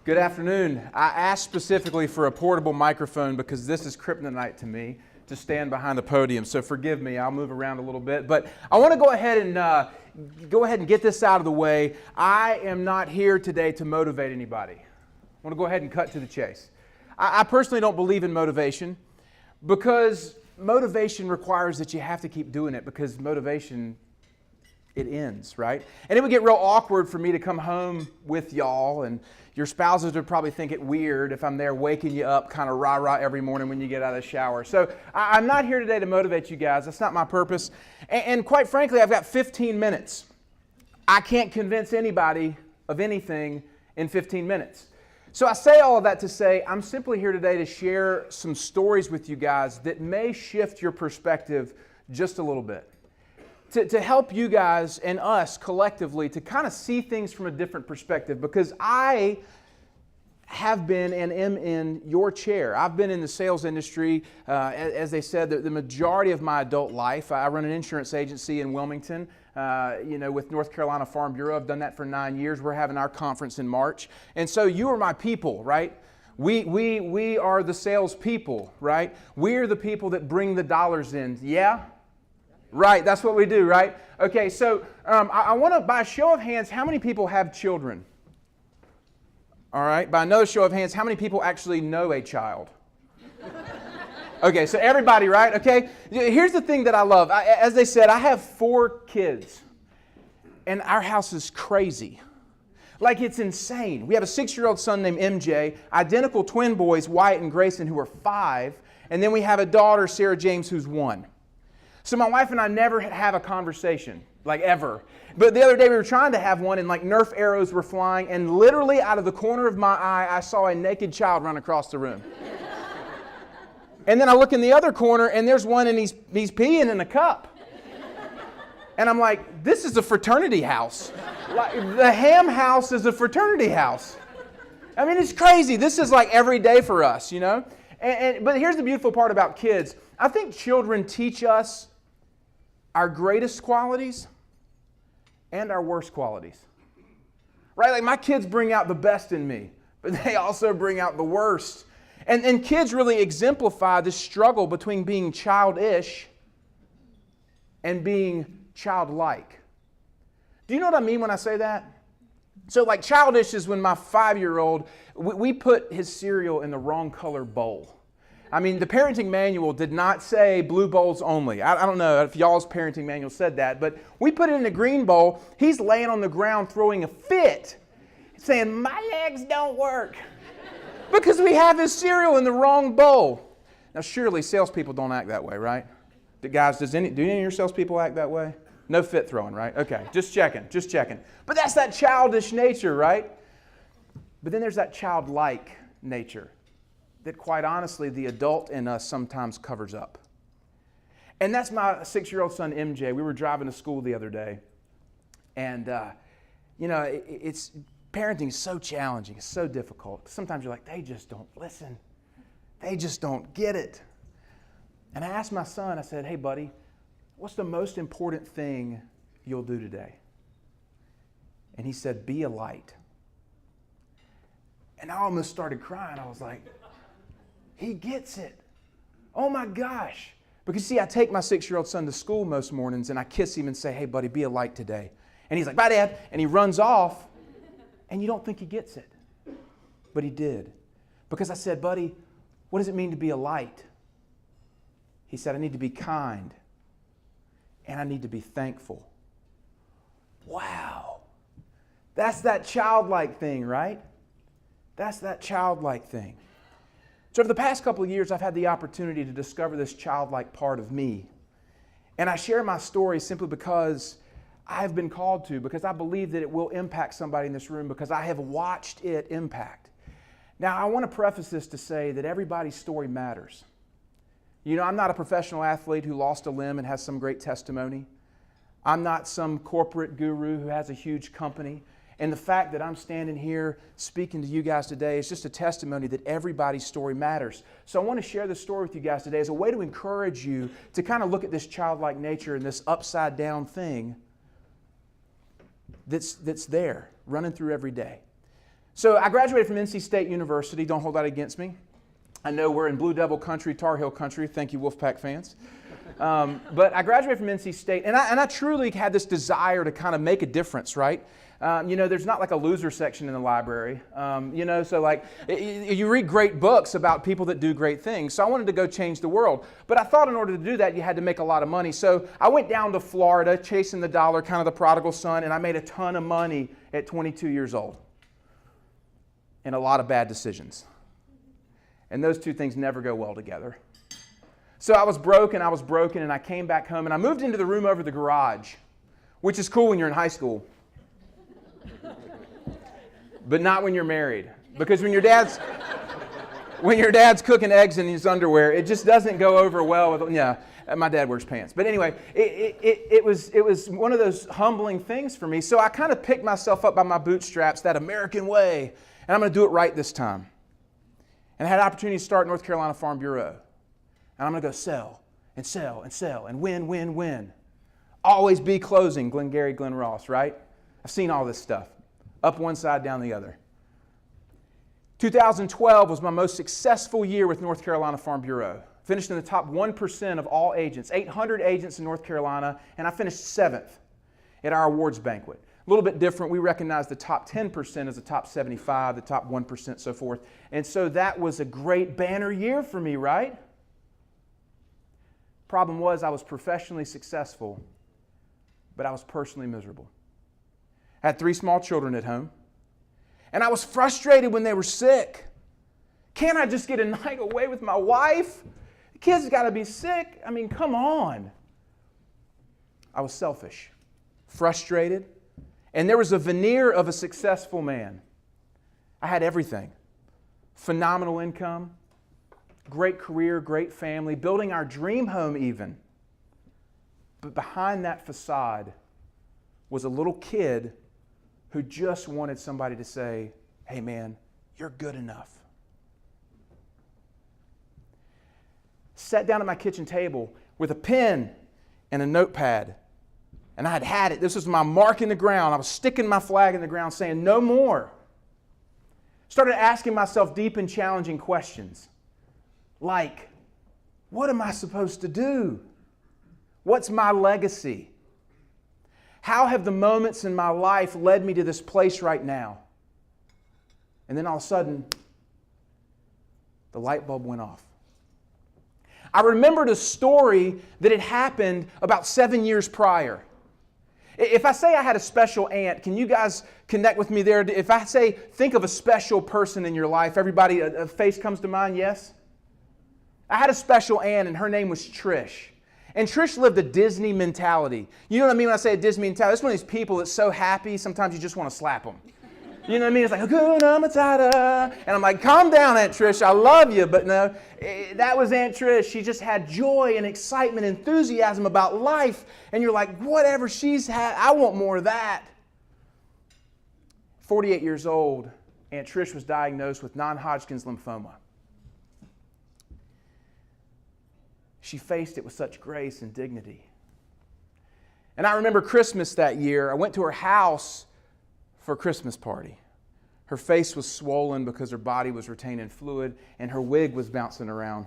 Good afternoon. I asked specifically for a portable microphone because this is kryptonite to me to stand behind the podium. So forgive me, I'll move around a little bit. But I want to go ahead and get this out of the way. I am not here today to motivate anybody. I want to go ahead and cut to the chase. I personally don't believe in motivation because motivation requires that you have to keep doing it because motivation, it ends, right? And it would get real awkward for me to come home with y'all, and your spouses would probably think it weird if I'm there waking you up kind of rah-rah every morning when you get out of the shower. So I'm not here today to motivate you guys. That's not my purpose. And quite frankly, I've got 15 minutes. I can't convince anybody of anything in 15 minutes. So I say all of that to say I'm simply here today to share some stories with you guys that may shift your perspective just a little bit. To help you guys and us collectively to kind of see things from a different perspective, because I have been and am in your chair. I've been in the sales industry, as they said, the majority of my adult life. I run an insurance agency in Wilmington, with North Carolina Farm Bureau. I've done that for 9 years. We're having our conference in March. And so you are my people, right? We are the sales people, right? We're the people that bring the dollars in. Yeah? Right, that's what we do, right? Okay, so I want to, by a show of hands, how many people have children? All right, by another show of hands, how many people actually know a child? Okay, so everybody, right? Okay, here's the thing that I love. As they said, I have 4 kids, and our house is crazy. Like, it's insane. We have a 6-year-old son named MJ, identical twin boys, Wyatt and Grayson, who are 5, and then we have a daughter, Sarah James, who's 1. So my wife and I never have a conversation, like ever. But the other day we were trying to have one, and like Nerf arrows were flying, and literally out of the corner of my eye, I saw a naked child run across the room. And then I look in the other corner, and there's one, and he's peeing in a cup. And I'm like, this is a fraternity house. Like, the Ham house is a fraternity house. I mean, it's crazy. This is like every day for us, you know? But here's the beautiful part about kids. I think children teach us our greatest qualities and our worst qualities. Right? Like, my kids bring out the best in me, but they also bring out the worst. And kids really exemplify the struggle between being childish and being childlike. Do you know what I mean when I say that? So like, childish is when my 5-year-old, we put his cereal in the wrong color bowl. I mean, the parenting manual did not say blue bowls only. I don't know if y'all's parenting manual said that, but we put it in a green bowl. He's laying on the ground throwing a fit, saying, my legs don't work, because we have his cereal in the wrong bowl. Now, surely salespeople don't act that way, right? Guys, do any of your salespeople act that way? No fit throwing, right? Okay, just checking. But that's that childish nature, right? But then there's that childlike nature that, quite honestly, the adult in us sometimes covers up. And that's my 6-year-old son, MJ. We were driving to school the other day. And, parenting is so challenging. It's so difficult. Sometimes you're like, they just don't listen. They just don't get it. And I asked my son, I said, hey, buddy, what's the most important thing you'll do today? And he said, be a light. And I almost started crying. I was like, he gets it. Oh my gosh. Because see, I take my 6-year-old son to school most mornings and I kiss him and say, hey buddy, be a light today. And he's like, bye Dad. And he runs off and you don't think he gets it. But he did. Because I said, buddy, what does it mean to be a light? He said, I need to be kind and I need to be thankful. Wow. That's that childlike thing, right? That's that childlike thing. So for the past couple of years, I've had the opportunity to discover this childlike part of me. And I share my story simply because I have been called to, because I believe that it will impact somebody in this room, because I have watched it impact. Now, I want to preface this to say that everybody's story matters. You know, I'm not a professional athlete who lost a limb and has some great testimony. I'm not some corporate guru who has a huge company. And the fact that I'm standing here speaking to you guys today is just a testimony that everybody's story matters. So I want to share this story with you guys today as a way to encourage you to kind of look at this childlike nature and this upside down thing that's there, running through every day. So I graduated from NC State University. Don't hold that against me. I know we're in Blue Devil country, Tar Heel country. Thank you, Wolfpack fans. But I graduated from NC State, and I truly had this desire to kind of make a difference, right? There's not like a loser section in the library. So like you read great books about people that do great things. So I wanted to go change the world. But I thought in order to do that, you had to make a lot of money. So I went down to Florida, chasing the dollar, kind of the prodigal son, and I made a ton of money at 22 years old. And a lot of bad decisions. And those two things never go well together. So I was broken, and I came back home, and I moved into the room over the garage, which is cool when you're in high school. But not when you're married. Because when your dad's cooking eggs in his underwear, it just doesn't go over well with, my dad wears pants. But anyway, it was one of those humbling things for me. So I kind of picked myself up by my bootstraps, that American way, and I'm going to do it right this time. And I had an opportunity to start North Carolina Farm Bureau. And I'm going to go sell and sell and sell and win, win, win. Always be closing, Glengarry Glen Ross, right? I've seen all this stuff. Up one side, down the other. 2012 was my most successful year with North Carolina Farm Bureau. Finished in the top 1% of all agents, 800 agents in North Carolina, and I finished 7th at our awards banquet. A little bit different. We recognize the top 10% as the top 75, the top 1%, so forth. And so that was a great banner year for me, right? Problem was I was professionally successful, but I was personally miserable. I had 3 small children at home, and I was frustrated when they were sick. Can't I just get a night away with my wife? The kids got to be sick. I mean, come on. I was selfish, frustrated, and there was a veneer of a successful man. I had everything. Phenomenal income, great career, great family, building our dream home even. But behind that facade was a little kid who just wanted somebody to say, hey man, you're good enough. Sat down at my kitchen table with a pen and a notepad, and I had it. This was my mark in the ground. I was sticking my flag in the ground saying, no more. Started asking myself deep and challenging questions. Like, what am I supposed to do? What's my legacy? How have the moments in my life led me to this place right now? And then all of a sudden, the light bulb went off. I remembered a story that had happened about 7 years prior. If I say I had a special aunt, can you guys connect with me there? If I say, think of a special person in your life, everybody, a face comes to mind, yes? I had a special aunt, and her name was Trish. And Trish lived a Disney mentality. You know what I mean when I say a Disney mentality? It's one of these people that's so happy, sometimes you just want to slap them. You know what I mean? It's like, Hakuna Matata. And I'm like, calm down, Aunt Trish. I love you. But no, that was Aunt Trish. She just had joy and excitement, enthusiasm about life. And you're like, whatever she's had, I want more of that. 48 years old, Aunt Trish was diagnosed with non-Hodgkin's lymphoma. She faced it with such grace and dignity. And I remember Christmas that year. I went to her house for a Christmas party. Her face was swollen because her body was retaining fluid, and her wig was bouncing around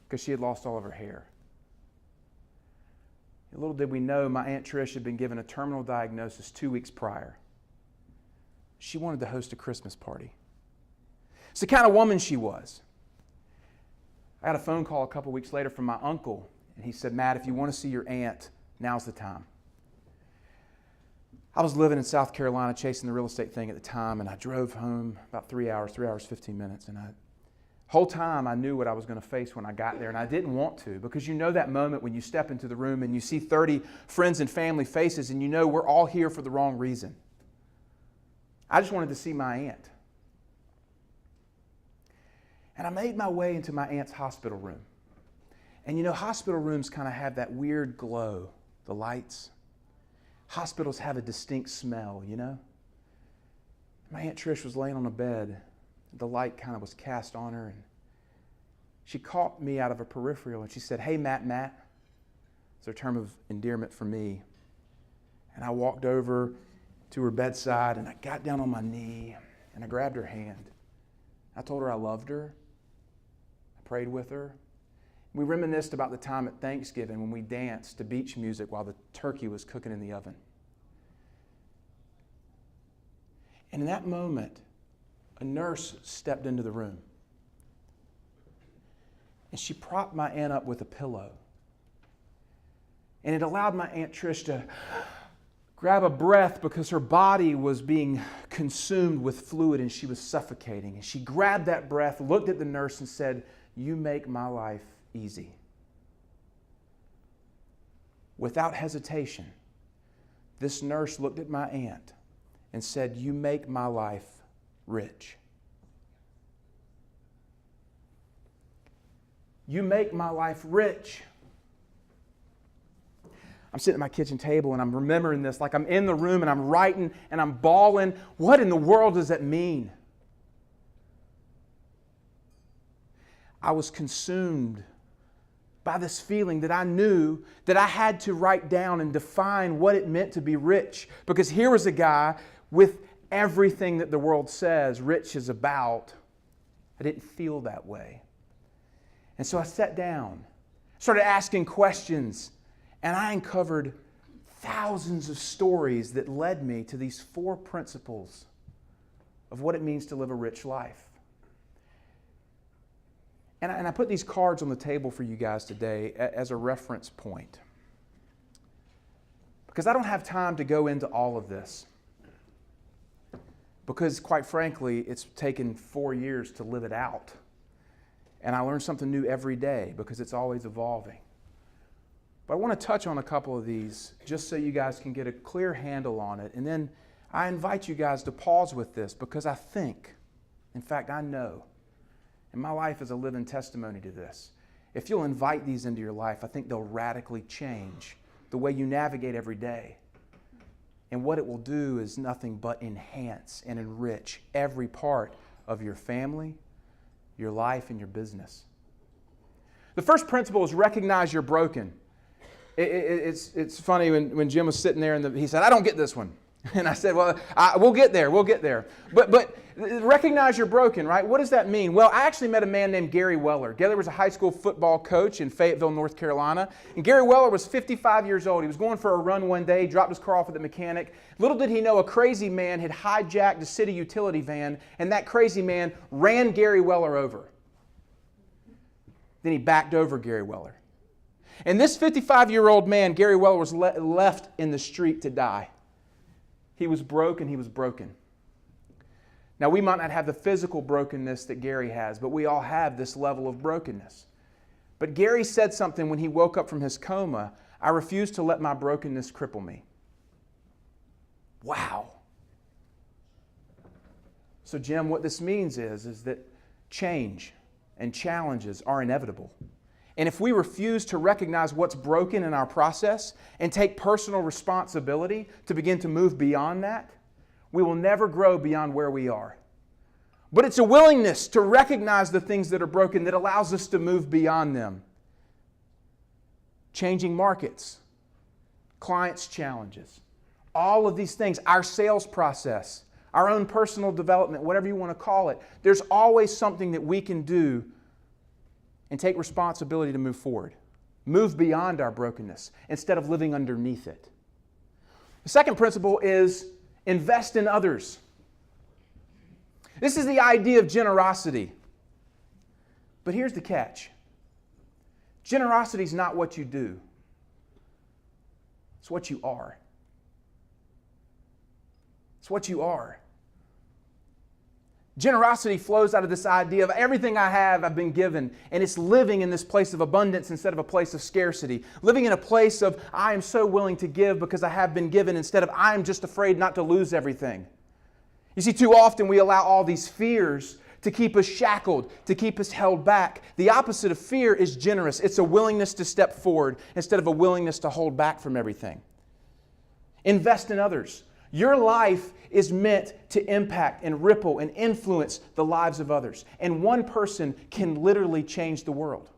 because she had lost all of her hair. Little did we know, my Aunt Trish had been given a terminal diagnosis 2 weeks prior. She wanted to host a Christmas party. It's the kind of woman she was. I had a phone call a couple weeks later from my uncle, and he said, Matt, if you want to see your aunt, now's the time. I was living in South Carolina chasing the real estate thing at the time, and I drove home about 3 hours, 15 minutes, and whole time I knew what I was going to face when I got there, and I didn't want to, because you know that moment when you step into the room and you see 30 friends and family faces, and you know we're all here for the wrong reason. I just wanted to see my aunt. And I made my way into my aunt's hospital room. And you know, hospital rooms kind of have that weird glow, the lights. Hospitals have a distinct smell, you know? My Aunt Trish was laying on a bed. The light kind of was cast on her, and she caught me out of a peripheral, and she said, hey, Matt. It's her term of endearment for me. And I walked over to her bedside, and I got down on my knee, And I grabbed her hand. I told her I loved her. I prayed with her. We reminisced about the time at Thanksgiving when we danced to beach music while the turkey was cooking in the oven. And in that moment, a nurse stepped into the room. And she propped my aunt up with a pillow. And it allowed my Aunt Trish to grab a breath because her body was being consumed with fluid and she was suffocating. And she grabbed that breath, looked at the nurse and said, "You make my life easy." Without hesitation, this nurse looked at my aunt and said, "You make my life rich." You make my life rich. I'm sitting at my kitchen table and I'm remembering this like I'm in the room and I'm writing and I'm bawling. What in the world does that mean? I was consumed by this feeling that I knew that I had to write down and define what it meant to be rich. Because here was a guy with everything that the world says rich is about. I didn't feel that way. And so I sat down, started asking questions, and I uncovered thousands of stories that led me to these 4 principles of what it means to live a rich life. And I put these cards on the table for you guys today as a reference point. Because I don't have time to go into all of this. Because quite frankly, it's taken 4 years to live it out. And I learn something new every day because it's always evolving. But I want to touch on a couple of these just so you guys can get a clear handle on it. And then I invite you guys to pause with this because I think, in fact, I know, and my life is a living testimony to this. If you'll invite these into your life, I think they'll radically change the way you navigate every day. And what it will do is nothing but enhance and enrich every part of your family, your life, and your business. The first principle is recognize you're broken. It's funny when Jim was sitting there and he said, "I don't get this one." And I said, "Well, we'll get there. But recognize you're broken, right? What does that mean? Well, I actually met a man named Gary Weller. Gary was a high school football coach in Fayetteville, North Carolina. And Gary Weller was 55 years old. He was going for a run one day, dropped his car off at the mechanic. Little did he know a crazy man had hijacked a city utility van, and that crazy man ran Gary Weller over. Then he backed over Gary Weller. And this 55-year-old man, Gary Weller, was left in the street to die. He was broken. He was broken. Now, we might not have the physical brokenness that Gary has, but we all have this level of brokenness. But Gary said something when he woke up from his coma: "I refuse to let my brokenness cripple me." Wow. So, Jim, what this means is that change and challenges are inevitable. And if we refuse to recognize what's broken in our process and take personal responsibility to begin to move beyond that, we will never grow beyond where we are. But it's a willingness to recognize the things that are broken that allows us to move beyond them. Changing markets, clients' challenges, all of these things, our sales process, our own personal development, whatever you want to call it, there's always something that we can do and take responsibility to move forward. Move beyond our brokenness instead of living underneath it. The second principle is invest in others. This is the idea of generosity. But here's the catch. Generosity is not what you do. It's what you are. It's what you are. Generosity flows out of this idea of everything I have, I've been given. And it's living in this place of abundance instead of a place of scarcity. Living in a place of I am so willing to give because I have been given instead of I am just afraid not to lose everything. You see, too often we allow all these fears to keep us shackled, to keep us held back. The opposite of fear is generous. It's a willingness to step forward instead of a willingness to hold back from everything. Invest in others. Your life is meant to impact and ripple and influence the lives of others. And one person can literally change the world.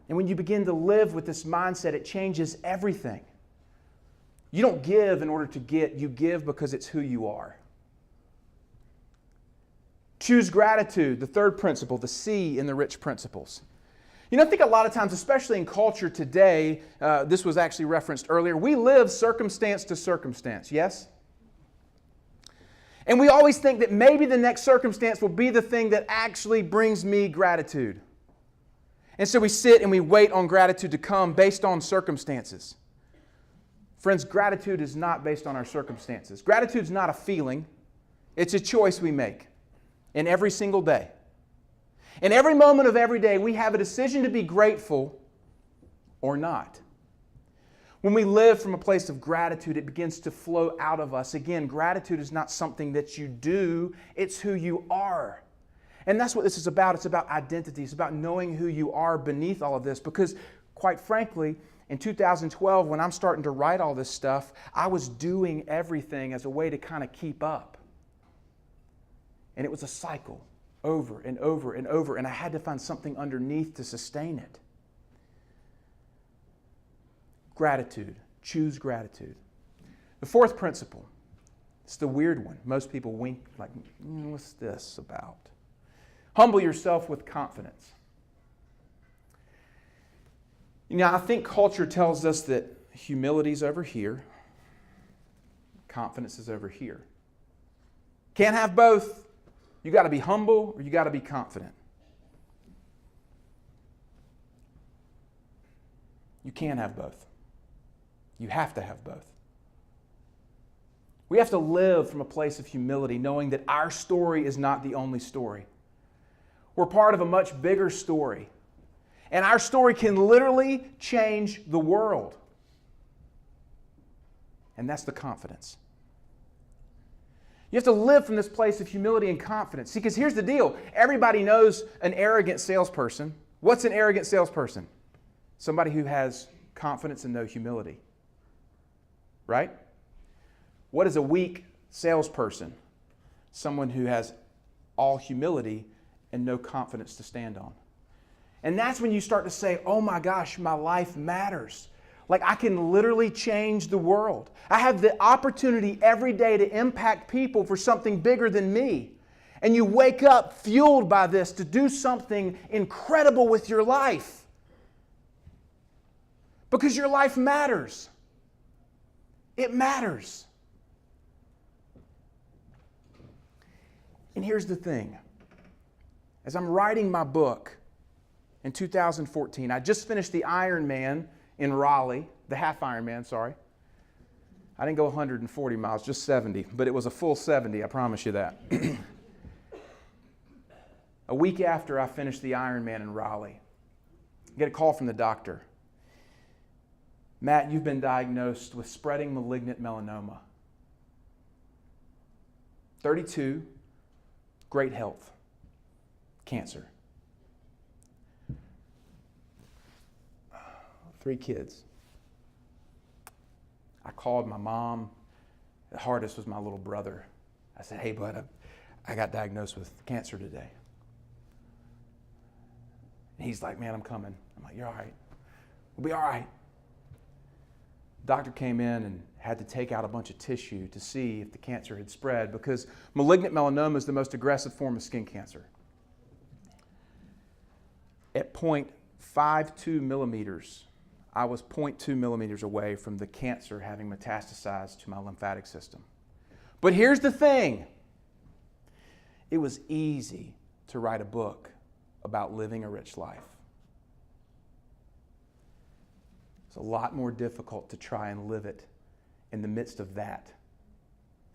And when you begin to live with this mindset, it changes everything. You don't give in order to get. You give because it's who you are. Choose gratitude, the third principle, the C in the rich principles. You know, I think a lot of times, especially in culture today, this was actually referenced earlier, we live circumstance to circumstance, yes? And we always think that maybe the next circumstance will be the thing that actually brings me gratitude. And so we sit and we wait on gratitude to come based on circumstances. Friends, gratitude is not based on our circumstances. Gratitude is not a feeling. It's a choice we make in every single day. In every moment of every day, we have a decision to be grateful or not. When we live from a place of gratitude, it begins to flow out of us. Again, gratitude is not something that you do, it's who you are. And that's what this is about. It's about identity. It's about knowing who you are beneath all of this. Because, quite frankly, in 2012, when I'm starting to write all this stuff, I was doing everything as a way to kind of keep up. And it was a cycle, over and over and over, and I had to find something underneath to sustain it. Gratitude. Choose gratitude. The fourth principle, it's the weird one. Most people wink like, what's this about? Humble yourself with confidence. You know, I think culture tells us that humility is over here, confidence is over here. Can't have both. You got to be humble or you got to be confident. You can't have both. You have to have both. We have to live from a place of humility, knowing that our story is not the only story. We're part of a much bigger story. And our story can literally change the world. And that's the confidence. You have to live from this place of humility and confidence. See, because here's the deal. Everybody knows an arrogant salesperson. What's an arrogant salesperson? Somebody who has confidence and no humility. Right? What is a weak salesperson? Someone who has all humility and no confidence to stand on. And that's when you start to say, oh my gosh, my life matters. Like I can literally change the world. I have the opportunity every day to impact people for something bigger than me. And you wake up fueled by this to do something incredible with your life. Because your life matters. It matters. And here's the thing. As I'm writing my book in 2014, I just finished the Ironman in Raleigh, the half Ironman, sorry. I didn't go 140 miles, just 70, but it was a full 70, I promise you that. A week after I finished the Ironman in Raleigh, I get a call from the doctor. Matt, you've been diagnosed with spreading malignant melanoma. 32, great health. Cancer. 3 kids. I called my mom. The hardest was my little brother. I said, hey, bud, I got diagnosed with cancer today. And he's like, man, I'm coming. I'm like, you're all right. We'll be all right. Doctor came in and had to take out a bunch of tissue to see if the cancer had spread because malignant melanoma is the most aggressive form of skin cancer. At 0.52 millimeters, I was 0.2 millimeters away from the cancer having metastasized to my lymphatic system. But here's the thing. It was easy to write a book about living a rich life. It's a lot more difficult to try and live it in the midst of that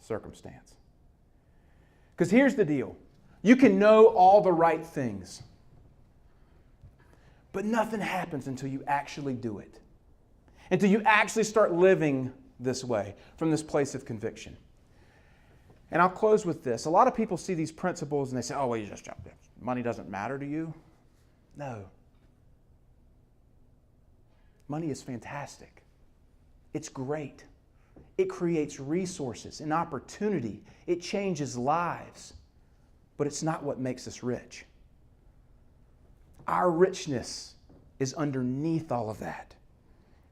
circumstance. Because here's the deal. You can know all the right things. But nothing happens until you actually do it. Until you actually start living this way, from this place of conviction. And I'll close with this. A lot of people see these principles and they say, oh, well, money doesn't matter to you. No. Money is fantastic. It's great. It creates resources and opportunity. It changes lives. But it's not what makes us rich. Our richness is underneath all of that.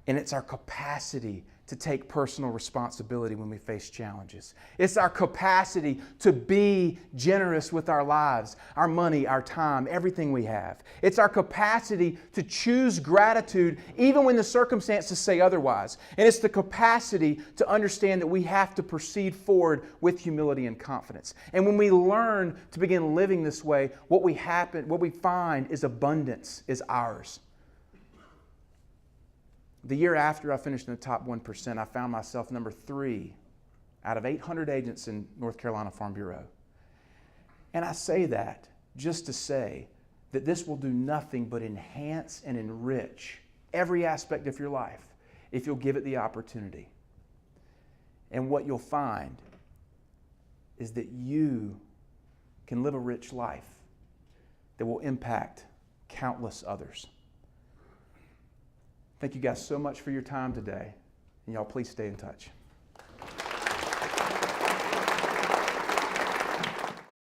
And it's our capacity to take personal responsibility when we face challenges. It's our capacity to be generous with our lives, our money, our time, everything we have. It's our capacity to choose gratitude even when the circumstances say otherwise. And it's the capacity to understand that we have to proceed forward with humility and confidence. And when we learn to begin living this way, what we find is abundance is ours. The year after I finished in the top 1%, I found myself number 3 out of 800 agents in North Carolina Farm Bureau. And I say that just to say that this will do nothing but enhance and enrich every aspect of your life if you'll give it the opportunity. And what you'll find is that you can live a rich life that will impact countless others. Thank you guys so much for your time today. And y'all please stay in touch.